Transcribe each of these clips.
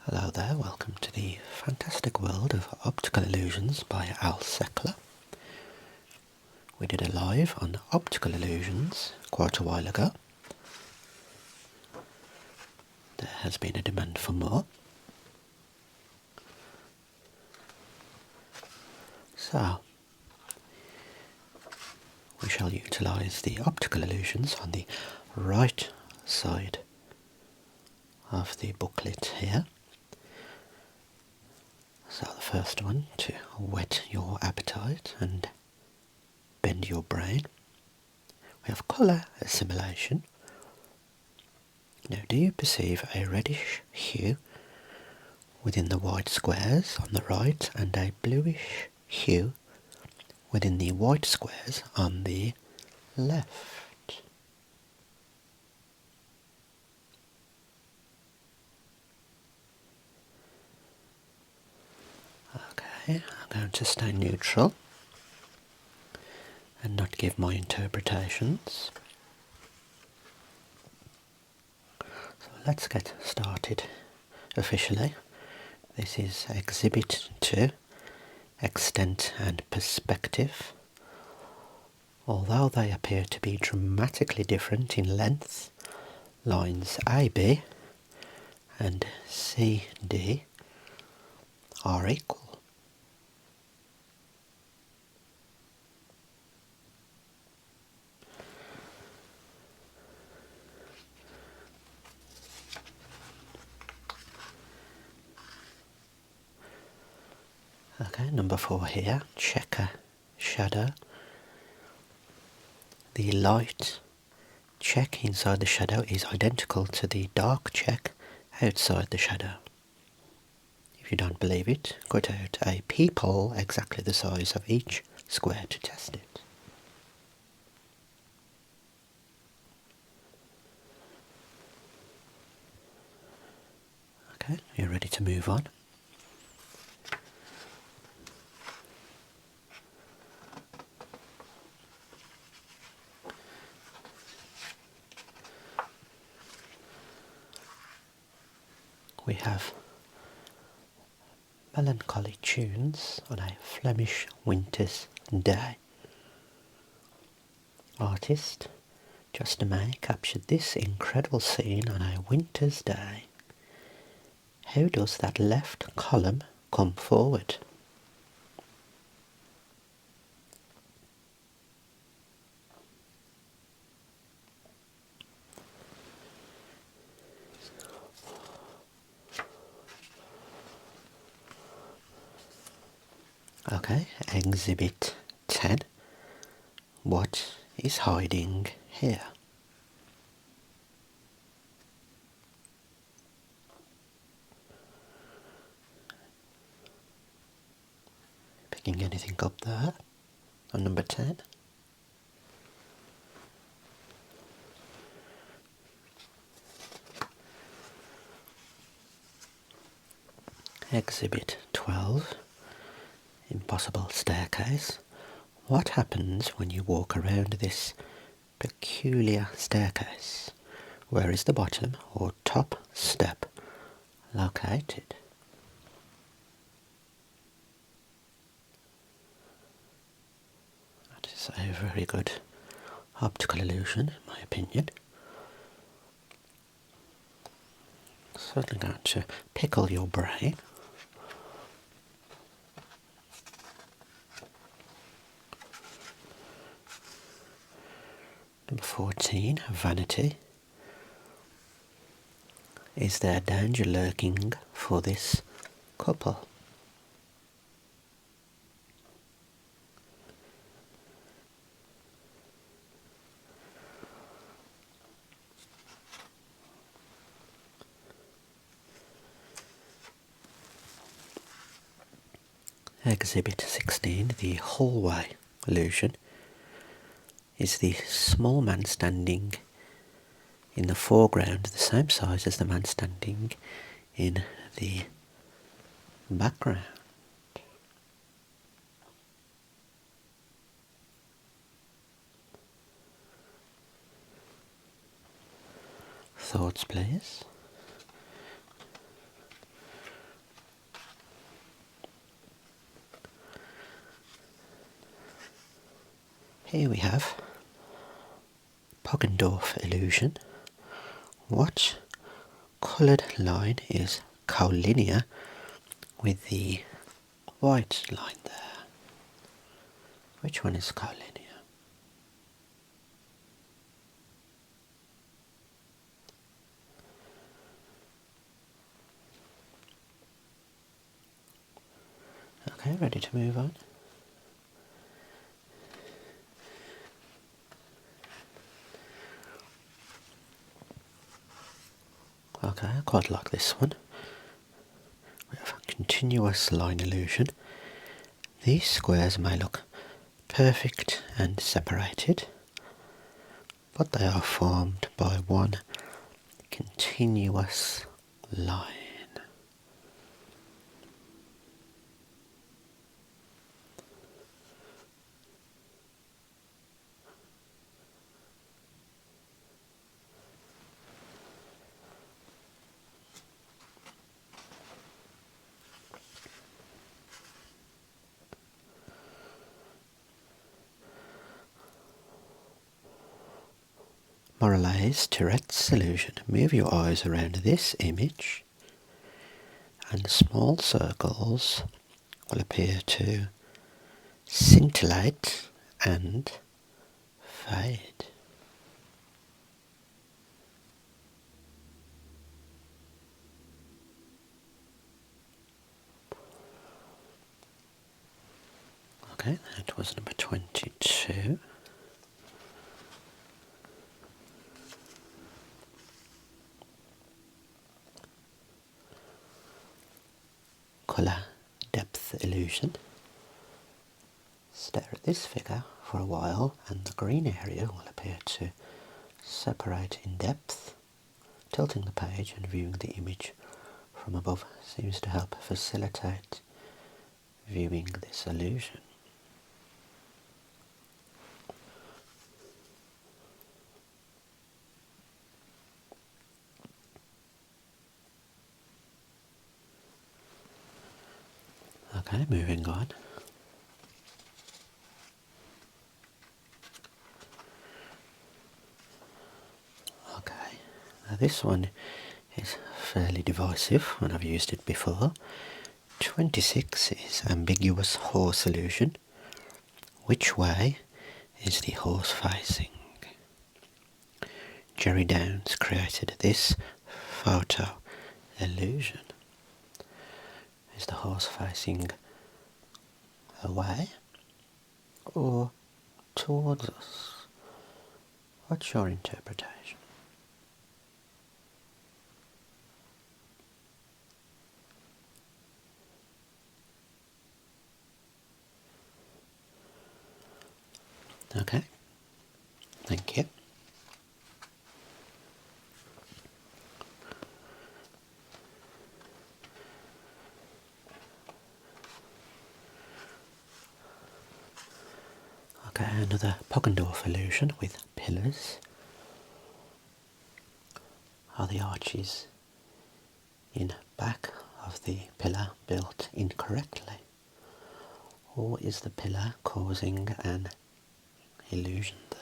Hello there, welcome to the fantastic world of Optical Illusions by Seckel. We did a live on Optical Illusions quite a while ago. There has been a demand for more. So, we shall utilise the Optical Illusions on the right side of the booklet here. So the first one, to whet your appetite and bend your brain. We have colour assimilation. Now, do you perceive a reddish hue within the white squares on the right and a bluish hue within the white squares on the left? Okay, I'm going to stay neutral and not give my interpretations. So let's get started officially. This is Exhibit 2, Extent and Perspective. Although they appear to be dramatically different in length, lines AB and CD are equal. Okay, number 4 here, checker shadow. The light check inside the shadow is identical to the dark check outside the shadow. If you don't believe it, cut out a peephole exactly the size of each square to test it. Okay, you're ready to move on. We have melancholy tunes on a Flemish winter's day. Artist Justin May captured this incredible scene on a winter's day. How does that left column come forward? Okay, Exhibit 10. What is hiding here? Picking anything up there on number 10? Exhibit 12. Impossible staircase. What happens when you walk around this peculiar staircase? Where is the bottom or top step located? That is a very good optical illusion, in my opinion. Certainly going to pickle your brain. Number 14, vanity. Is there danger lurking for this couple? Exhibit 16, the hallway illusion. Is the small man standing in the foreground the same size as the man standing in the background? Thoughts, please. here we have Poggendorf illusion. What coloured line is collinear with the white line there? Which one is collinear? Okay, ready to move on? Okay, I quite like this one. We have a continuous line illusion. These squares may look perfect and separated, but they are formed by one continuous line. Morellet's Tourette's illusion. Move your eyes around this image and small circles will appear to scintillate and fade. Okay, that was number 22. Colour depth illusion. Stare at this figure for a while and the green area will appear to separate in depth. Tilting the page and viewing the image from above seems to help facilitate viewing this illusion. Okay, moving on. Okay, now this one is fairly divisive and I've used it before. 26 is ambiguous horse illusion. Which way is the horse facing? Jerry Downs created this photo illusion. Is the horse facing away or towards us? What's your interpretation? Okay, thank you. Okay, another Poggendorf illusion with pillars. Are the arches in back of the pillar built incorrectly? Or is the pillar causing an illusion there?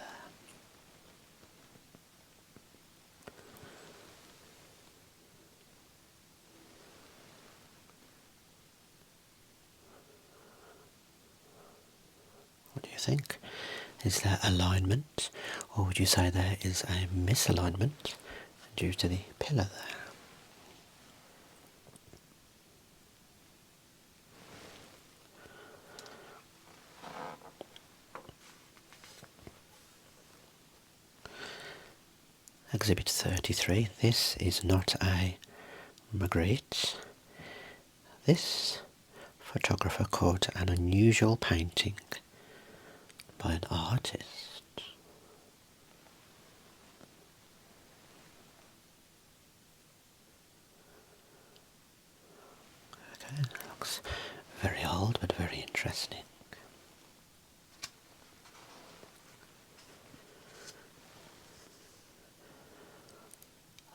What do you think? Is there alignment, or would you say there is a misalignment due to the pillar there? Exhibit 33. This is not a Magritte. This photographer caught an unusual painting by an artist. Okay, looks very old but very interesting.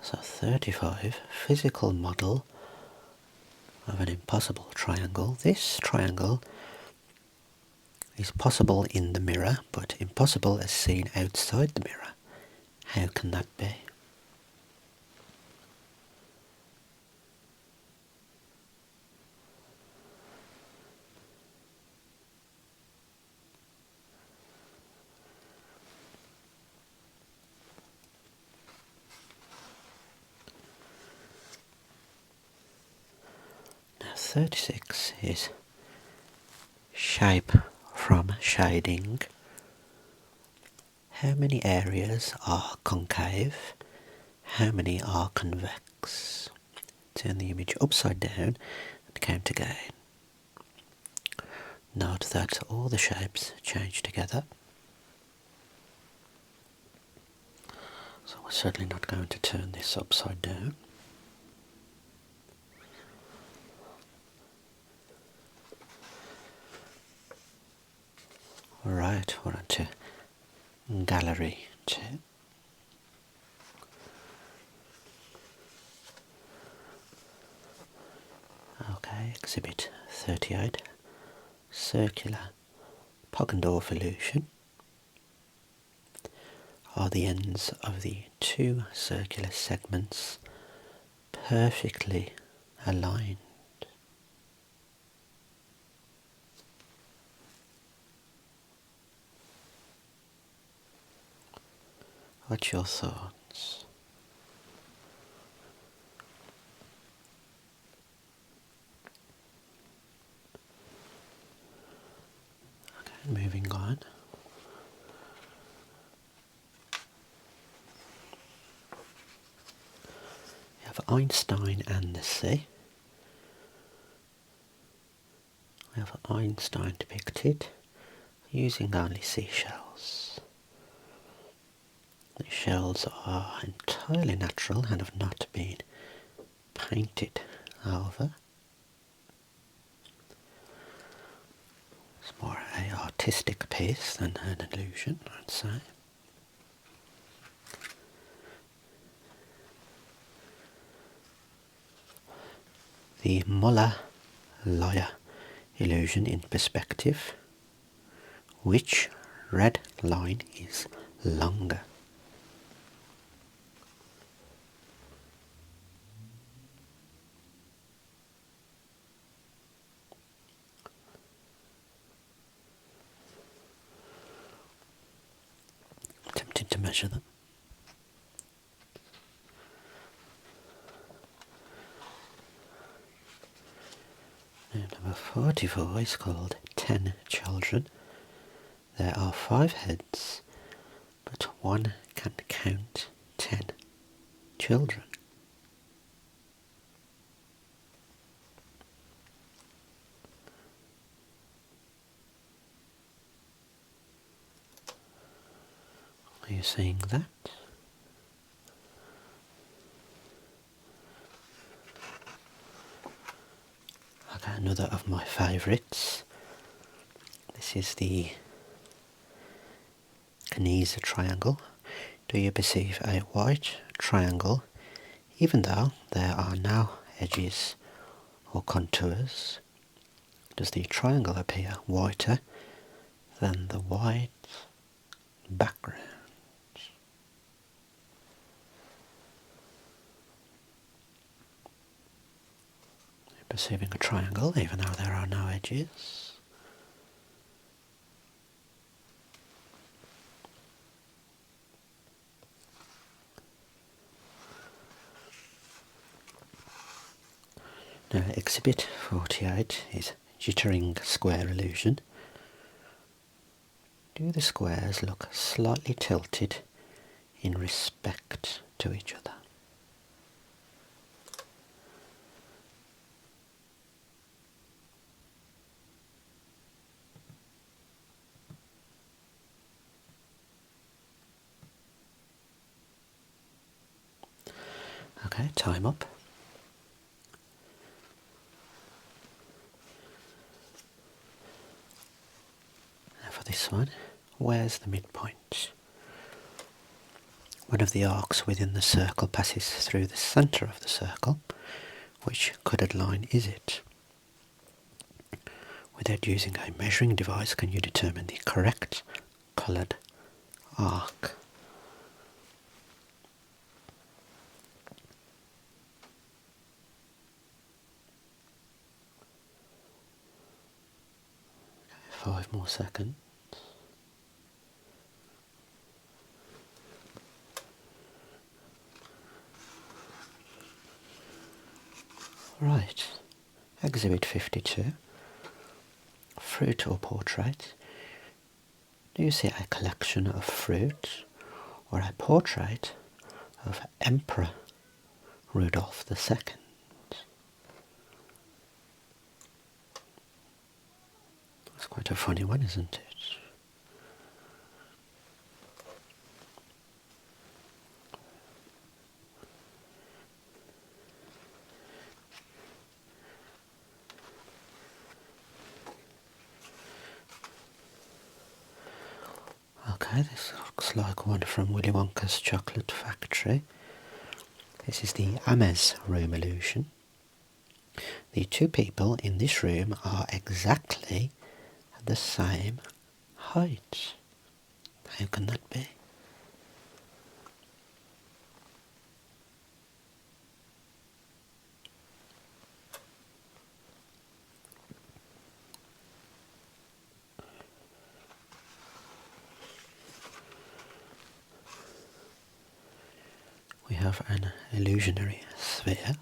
So 35, physical model of an impossible triangle. This triangle is possible in the mirror, but impossible as seen outside the mirror. How can that be? Now 36 is shape from shading. How many areas are concave? How many are convex? Turn the image upside down and count again. Note that all the shapes change together. So we're certainly not going to turn this upside down. Alright, we're on to Gallery 2. Okay, Exhibit 38. Circular Poggendorf illusion. Are the ends of the two circular segments perfectly aligned? What's your thoughts? Okay, moving on. We have Einstein and the sea. We have Einstein depicted using only seashells. The shells are entirely natural and have not been painted over. It's more an artistic piece than an illusion, I'd say. The Muller-Lyer illusion in perspective. Which red line is longer? Tempted to measure them. Now, number 44 is called 10 Children. There are 5 heads, but one can count 10 children. Are you seeing that? Okay, another of my favourites. This is the Knese triangle. Do you perceive a white triangle even though there are no edges or contours? Does the triangle appear whiter than the white background? Perceiving a triangle even though there are no edges. Now, Exhibit 48 is jittering square illusion. Do the squares look slightly tilted in respect to each other? Okay, time up. Now for this one, where's the midpoint? One of the arcs within the circle passes through the centre of the circle. Which colored line is it? Without using a measuring device, can you determine the correct coloured arc? Okay, 5 more seconds. Right, Exhibit 52, fruit or portrait. Do you see a collection of fruit or a portrait of Emperor Rudolph II? That's quite a funny one, isn't it? Okay, this looks like one from Willy Wonka's Chocolate Factory. This is the Ames room illusion. The two people in this room are exactly the same height. How can that be? We have an illusionary sphere.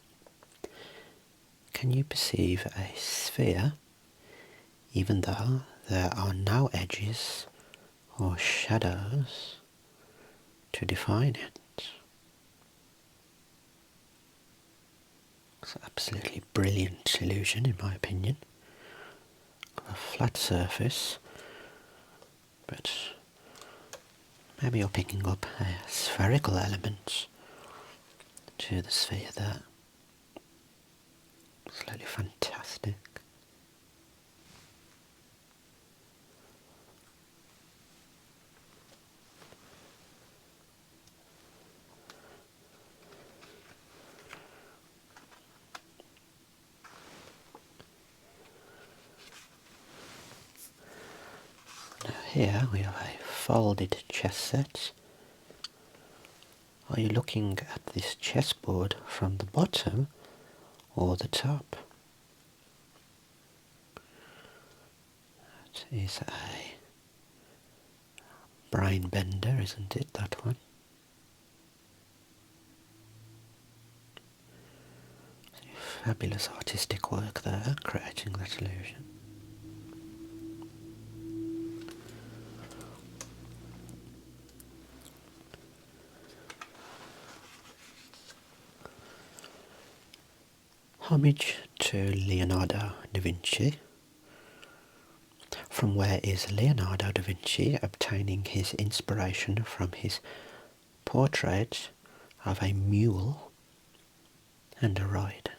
Can you perceive a sphere even though there are no edges or shadows to define it? It's an absolutely brilliant illusion in my opinion. A flat surface, but maybe you're picking up a spherical element to the sphere there. Absolutely fantastic. Now here we have a folded chess set. Are you looking at this chessboard from the bottom or the top? That is a brain bender, isn't it, that one? Fabulous artistic work there, creating that illusion. Homage to Leonardo da Vinci. From where is Leonardo da Vinci obtaining his inspiration from his portrait of a mule and a ride?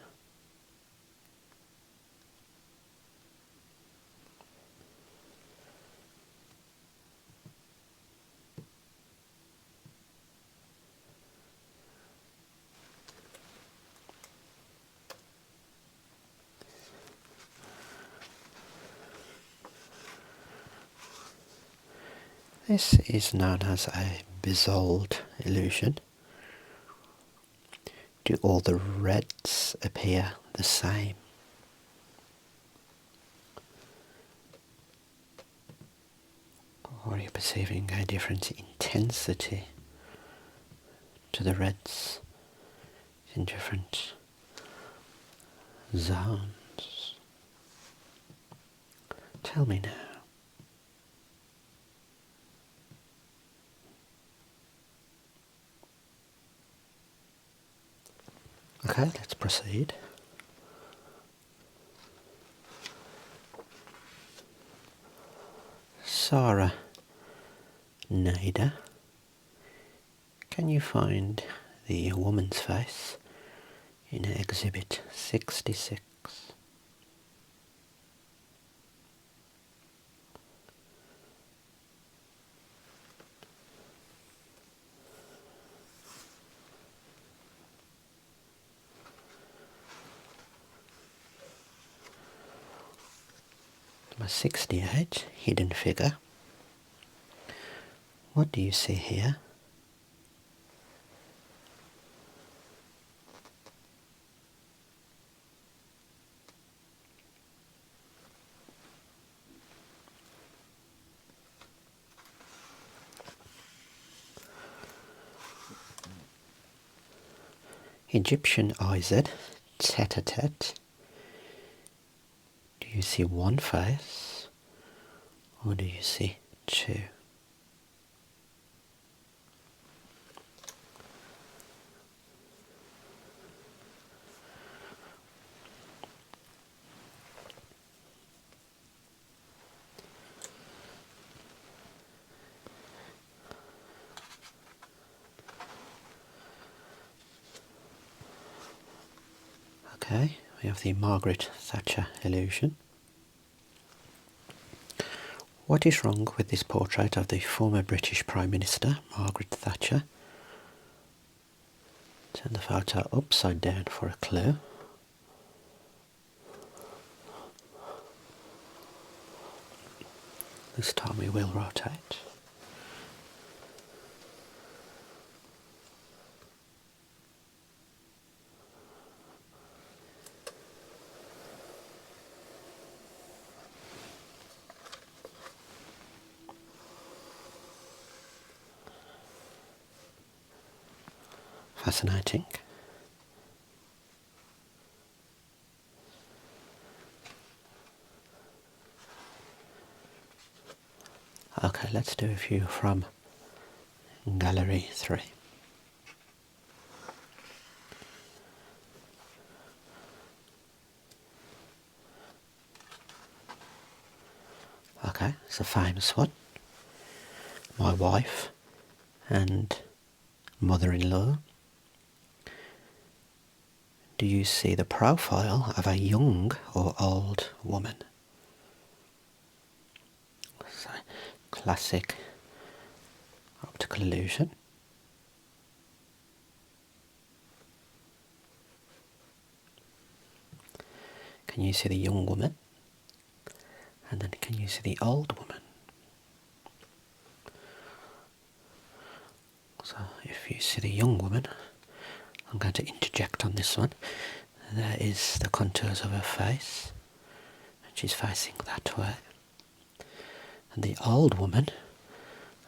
This is known as a Bezold illusion. Do all the reds appear the same? Or are you perceiving a different intensity to the reds in different zones? Tell me now. Okay, let's proceed. Sarah Nader, can you find the woman's face in Exhibit 66? Number 68, hidden figure. What do you see here? Egyptian Ized, tete-a-tete. Do you see one face, or do you see two? Okay, we have the Margaret Thatcher illusion. What is wrong with this portrait of the former British Prime Minister, Margaret Thatcher? Turn the photo upside down for a clue. This time we will rotate. Fascinating. Okay, let's do a few from Gallery 3. Okay, it's a famous one. My wife and mother-in-law. Do you see the profile of a young or old woman? So, classic optical illusion. Can you see the young woman? And then can you see the old woman? So if you see the young woman, I'm going to interject on this one. There is the contours of her face, and she's facing that way. And the old woman,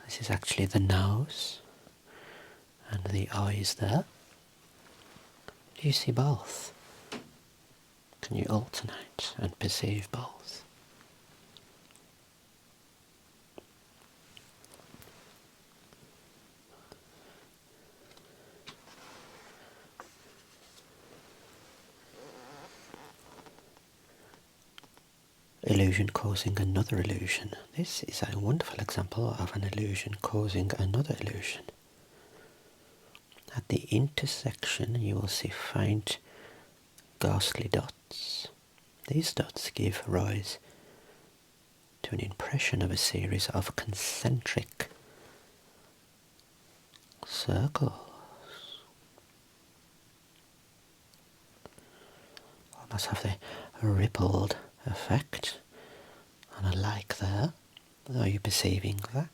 this is actually the nose and the eyes there. Do you see both? Can you alternate and perceive both? Illusion causing another illusion. This is a wonderful example of an illusion causing another illusion. At the intersection you will see faint ghostly dots. These dots give rise to an impression of a series of concentric circles. Almost have the rippled effect on a lake there. Are you perceiving that?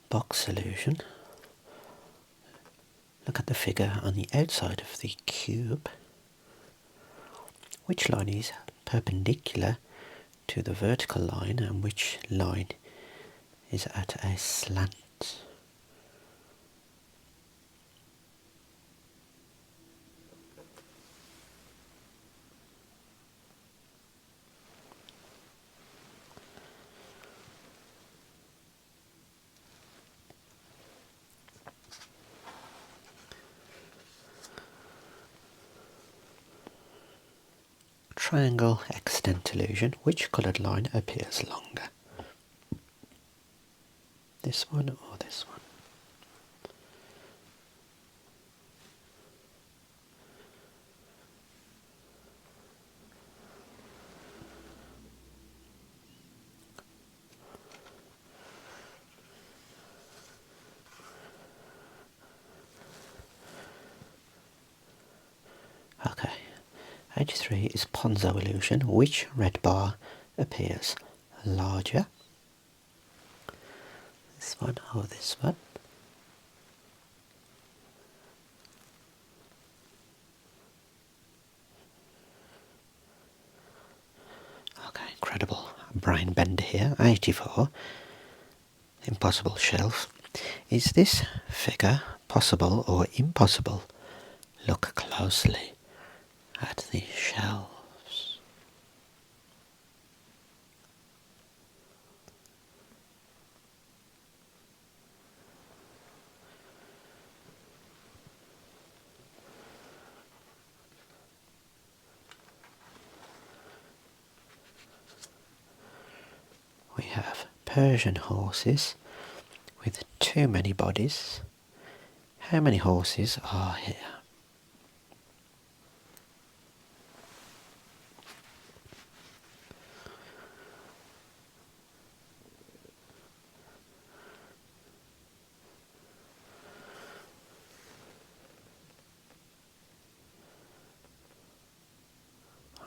Box illusion. Look at the figure on the outside of the cube. Which line is perpendicular to the vertical line and which line is at a slant? Triangle extent illusion. Which coloured line appears longer? This one or this one? 83 is Ponzo illusion. Which red bar appears larger? This one or this one? Okay, incredible brain bender here. 84. Impossible shelf. Is this figure possible or impossible? Look closely at the shelves. We have Persian horses with too many bodies. How many horses are here?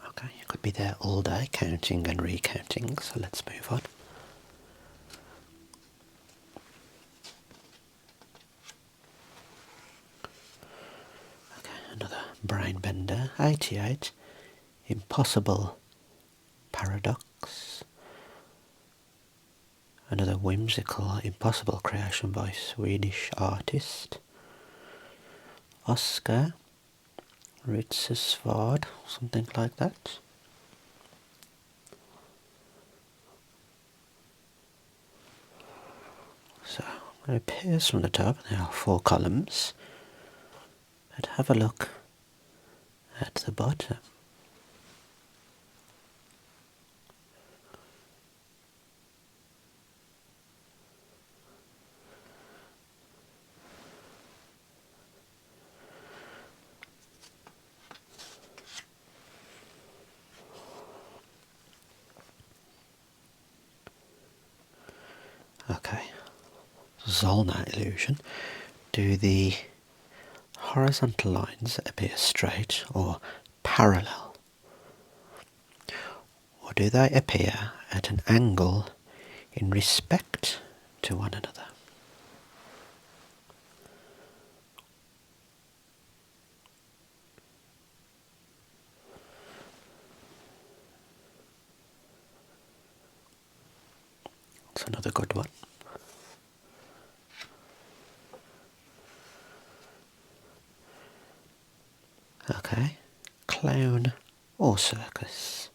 Okay, you could be there all day counting and recounting, so let's move on. Okay, another brain bender. 88. Impossible paradox. Another whimsical, impossible creation by Swedish artist. Oscar Ritzesvard, something like that. So it appears from the top there are 4 columns, but have a look at the bottom. Okay, Zollner illusion. Do the horizontal lines appear straight or parallel? Or do they appear at an angle in respect to one another? That's another good one. Okay, clown or circus.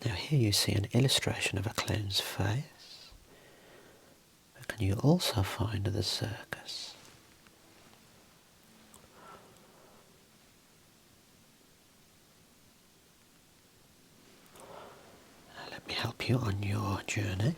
Now here you see an illustration of a clown's face, but can you also find the circus? Now let me help you on your journey.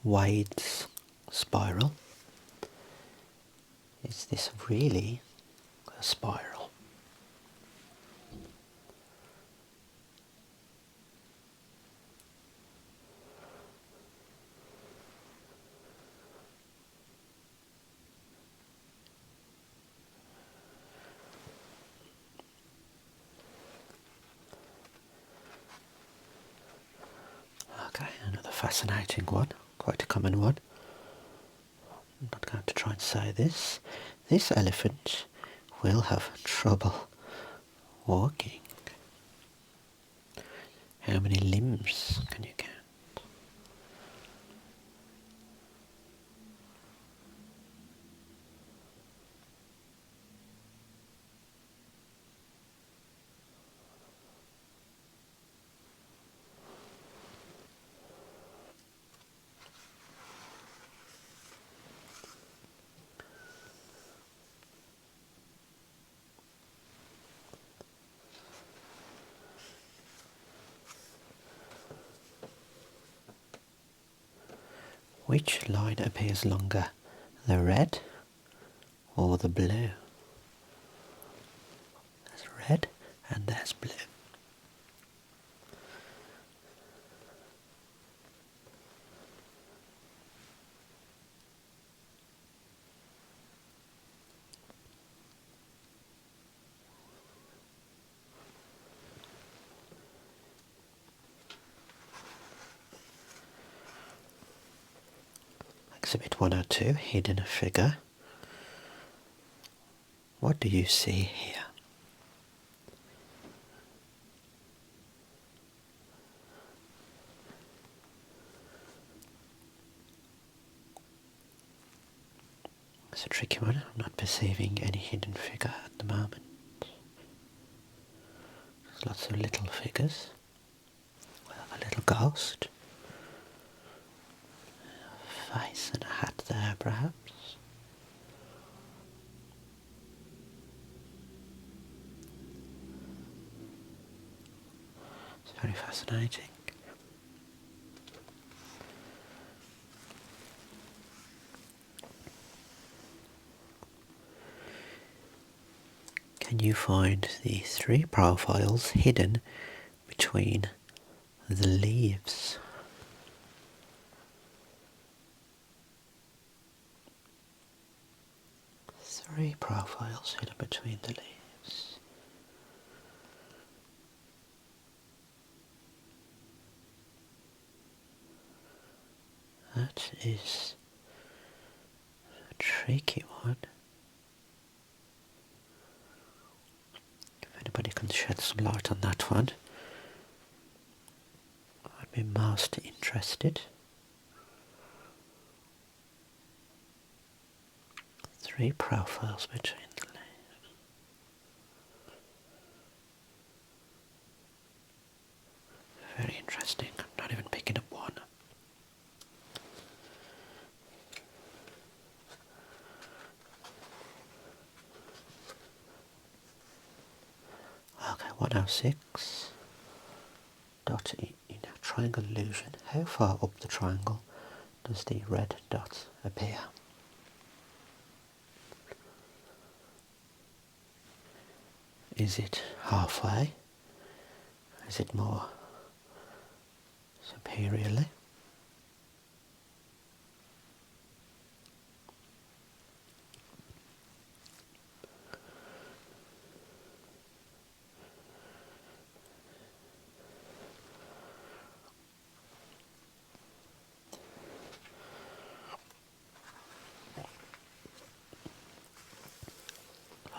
Wade's spiral. Is this really a spiral? Okay, another fascinating one, quite a common one. I'm not going to try and say this. This elephant will have trouble walking. How many limbs can you count? Which line appears longer, the red or the blue? There's red and there's blue. Exhibit 102, hidden figure. What do you see here? It's a tricky one. I'm not perceiving any hidden figure at the moment. There's lots of little figures. A little ghost. A face and a hat there, perhaps. It's very fascinating. Can you find the 3 profiles hidden between the leaves? Three profiles hidden between the leaves. That is a tricky one. If anybody can shed some light on that one, I'd be most interested. 3 profiles between the leaves. Very interesting. I'm not even picking up one. Okay, 106. Dot in a triangle illusion. How far up the triangle does the red dot appear? Is it halfway? Is it more superiorly?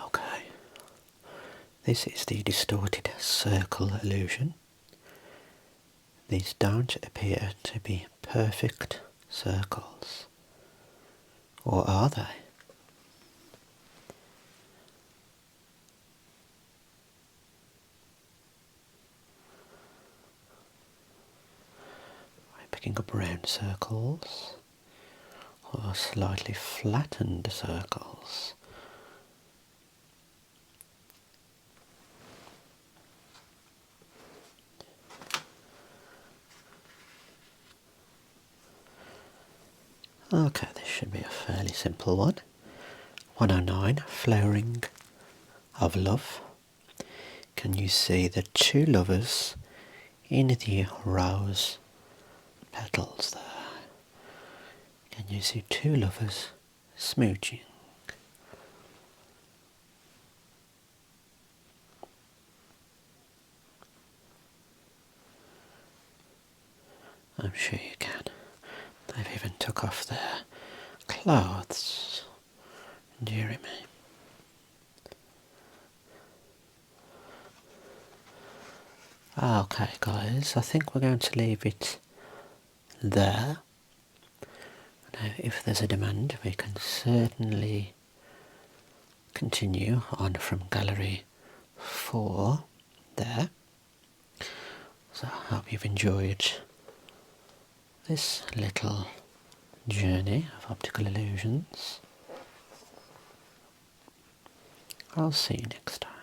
Okay. This is the distorted circle illusion. These don't appear to be perfect circles. Or are they? I'm picking up round circles or slightly flattened circles. Okay, this should be a fairly simple one. 109, flowering of love. Can you see the 2 lovers in the rose petals there? Can you see 2 lovers smooching? I'm sure you can. They've even took off their clothes. Dearie me. Okay guys, I think we're going to leave it there. Now if there's a demand we can certainly continue on from gallery 4 there. So I hope you've enjoyed this little journey of optical illusions. I'll see you next time.